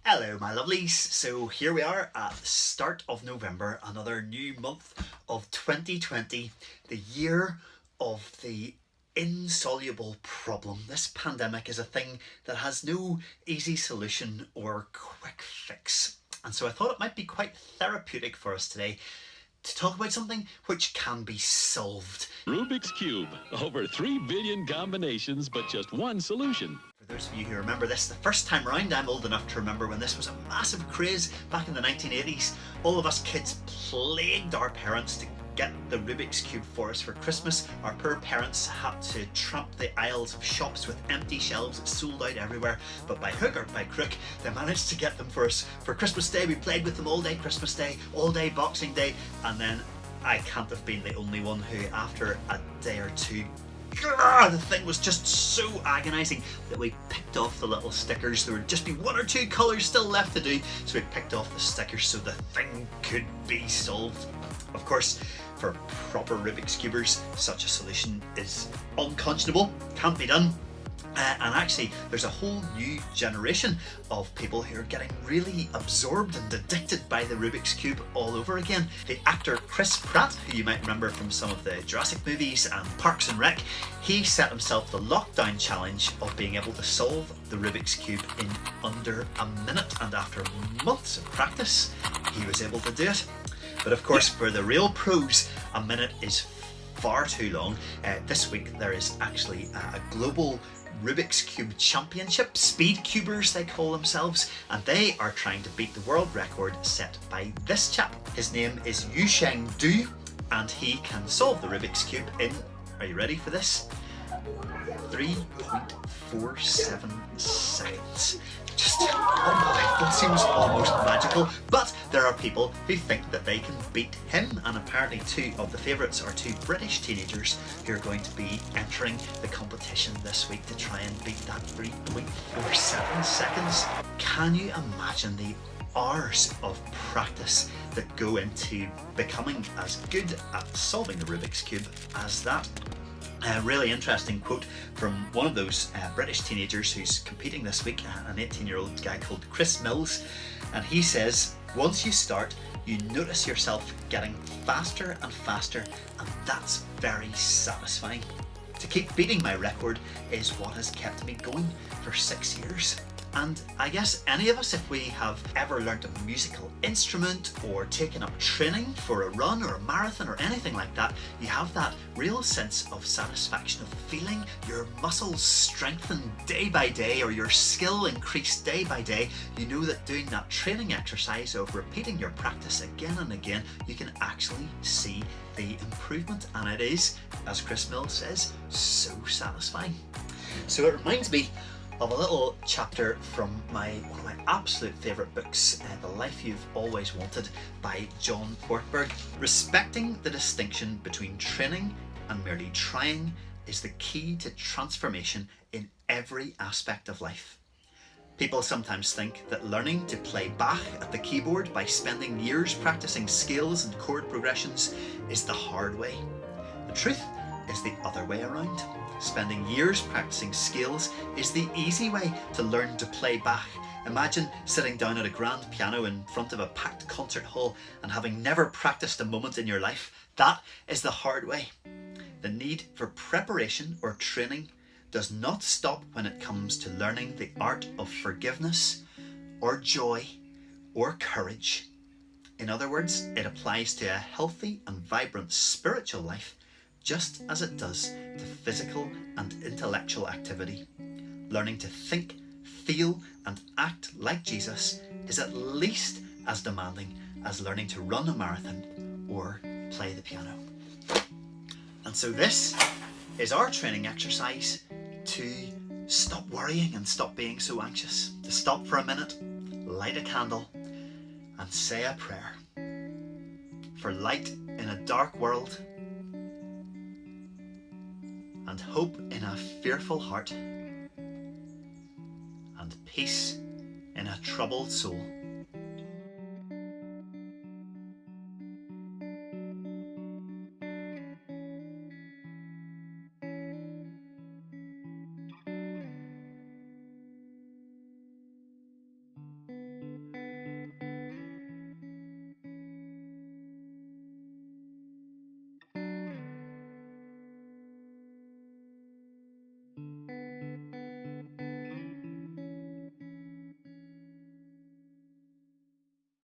Hello my lovelies, so here we are at the start of November, another new month of 2020, the year of the insoluble problem. This pandemic is a thing that has no easy solution or quick fix, and so I thought it might be quite therapeutic for us today to talk about something which can be solved. Rubik's Cube. Over 3 billion combinations, but just one solution. For those of you who remember this the first time round, I'm old enough to remember when this was a massive craze back in the 1980s. All of us kids plagued our parents to get the Rubik's Cube for us for Christmas. Our poor parents had to tramp the aisles of shops with empty shelves sold out everywhere, but by hook or by crook they managed to get them for us for Christmas Day. We played with them all day Christmas Day, all day Boxing Day, and then I can't have been the only one who, after a day or two, the thing was just so agonising that we picked off the little stickers. There would just be one or two colours still left to do, so we picked off the stickers so the thing could be solved. Of course, for proper Rubik's Cubers, such a solution is unconscionable, can't be done. And actually, there's a whole new generation of people who are getting really absorbed and addicted by the Rubik's Cube all over again. The actor Chris Pratt, who you might remember from some of the Jurassic movies and Parks and Rec, he set himself the lockdown challenge of being able to solve the Rubik's Cube in under a minute, and after months of practice, he was able to do it. But of course, for the real pros, a minute is far too long. This week there is actually a global Rubik's Cube Championship, Speed Cubers they call themselves, and they are trying to beat the world record set by this chap. His name is Yusheng Du, and he can solve the Rubik's Cube in, are you ready for this? 3.47 seconds. Just unbelievable, it seems almost magical, but there are people who think that they can beat him, and apparently two of the favourites are two British teenagers who are going to be entering the competition this week to try and beat that 3.47 seconds. Can you imagine the hours of practice that go into becoming as good at solving the Rubik's Cube as that? A really interesting quote from one of those British teenagers who's competing this week, an 18-year-old guy called Chris Mills, and he says, "Once you start, you notice yourself getting faster and faster, and that's very satisfying. To keep beating my record is what has kept me going for 6 years." And I guess any of us, if we have ever learnt a musical instrument or taken up training for a run or a marathon or anything like that, you have that real sense of satisfaction of feeling your muscles strengthen day by day or your skill increase day by day. You know that doing that training exercise of repeating your practice again and again, you can actually see the improvement, and it is, as Chris Mills says, so satisfying. So it reminds me of a little chapter from one of my absolute favourite books, The Life You've Always Wanted by John Ortberg. Respecting the distinction between training and merely trying is the key to transformation in every aspect of life. People sometimes think that learning to play Bach at the keyboard by spending years practicing scales and chord progressions is the hard way. The truth is the other way around. Spending years practicing scales is the easy way to learn to play Bach. Imagine sitting down at a grand piano in front of a packed concert hall and having never practiced a moment in your life. That is the hard way. The need for preparation or training does not stop when it comes to learning the art of forgiveness or joy or courage. In other words, it applies to a healthy and vibrant spiritual life just as it does to physical and intellectual activity. Learning to think, feel and act like Jesus is at least as demanding as learning to run a marathon or play the piano. And so this is our training exercise to stop worrying and stop being so anxious, to stop for a minute, light a candle and say a prayer for light in a dark world, and hope in a fearful heart, and peace in a troubled soul.